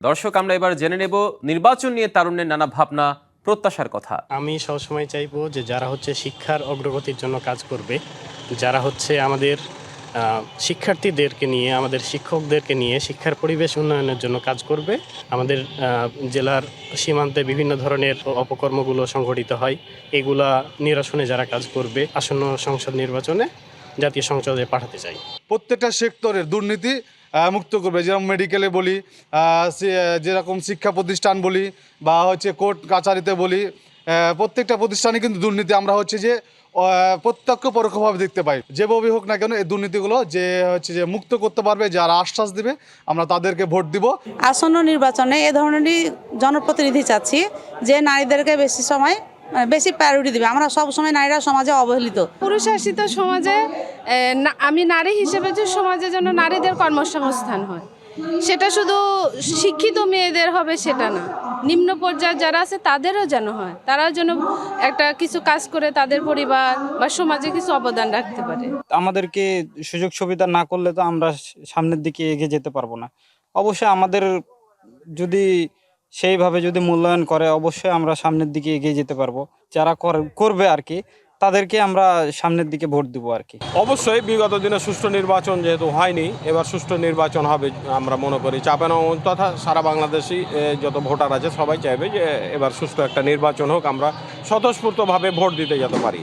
দর্শক, আমরা এবার জেনে নেব নির্বাচন নিয়ে তারুণ্যের নানা ভাবনা, প্রত্যাশার কথা। আমি সবসময় চাইবো যে যারা হচ্ছে শিক্ষার অগ্রগতির জন্য কাজ করবে, যারা হচ্ছে আমাদের শিক্ষার্থীদেরকে নিয়ে, আমাদের শিক্ষকদেরকে নিয়ে শিক্ষার পরিবেশ উন্নয়নের জন্য কাজ করবে। আমাদের জেলার সীমান্তে বিভিন্ন ধরনের অপকর্মগুলো সংঘটিত হয়, এগুলা নিরসনে যারা কাজ করবে, আসন্ন সংসদ নির্বাচনে জাতীয় সংসদে পাঠাতে চাই। প্রত্যেকটা সেক্টরের দুর্নীতি মুক্ত করবে, যেরকম মেডিকেলে বলি, যেরকম শিক্ষা প্রতিষ্ঠান বলি, বা হচ্ছে কোর্ট কাছারিতে বলি, প্রত্যেকটা প্রতিষ্ঠানে কিন্তু দুর্নীতি আমরা হচ্ছে যে প্রত্যক্ষ পরোক্ষভাবে দেখতে পাই। যেভাবেই হোক না কেন এই দুর্নীতিগুলো যে হচ্ছে যে মুক্ত করতে পারবে, যারা আশ্বাস দিবে আমরা তাদেরকে ভোট দিব। আসন্ন নির্বাচনে এ ধরনেরই জনপ্রতিনিধি চাচ্ছি, যে নারীদেরকে বেশি প্রায়োরিটি দিবে। আমরা সব সময় নারীরা সমাজে অবহেলিত। পুরুষাসিত সমাজে আমি নারী হিসেবে যে সমাজে যেন নারীদের কর্মসংস্থান হয়, সেটা শুধু শিক্ষিত মেয়েদের হবে সেটা না, নিম্ন পর্যায়ে যারা আছে তাদেরও যেন হয়, তারাও যেন একটা কিছু কাজ করে তাদের পরিবার বা সমাজে কিছু অবদান রাখতে পারে। আমাদেরকে সুযোগ সুবিধা না করলে তো আমরা সামনের দিকে এগিয়ে যেতে পারবো না। অবশ্যই আমাদের যদি সেইভাবে যদি মূল্যায়ন করে, অবশ্যই আমরা সামনের দিকে এগিয়ে যেতে পারবো। যারা করবে আর কি, তাদেরকে আমরা সামনের দিকে ভোট দিব আর কি। অবশ্যই বিগত দিনে সুষ্ঠু নির্বাচন যেহেতু হয়নি, এবার সুষ্ঠু নির্বাচন হবে আমরা মনে করি। চাঁপাইনবাবগঞ্জ তথা সারা বাংলাদেশি যত ভোটার আছে সবাই চাইবে যে এবার সুষ্ঠু একটা নির্বাচন হোক, আমরা স্বতঃস্ফূর্তভাবে ভোট দিতে যেতে পারি।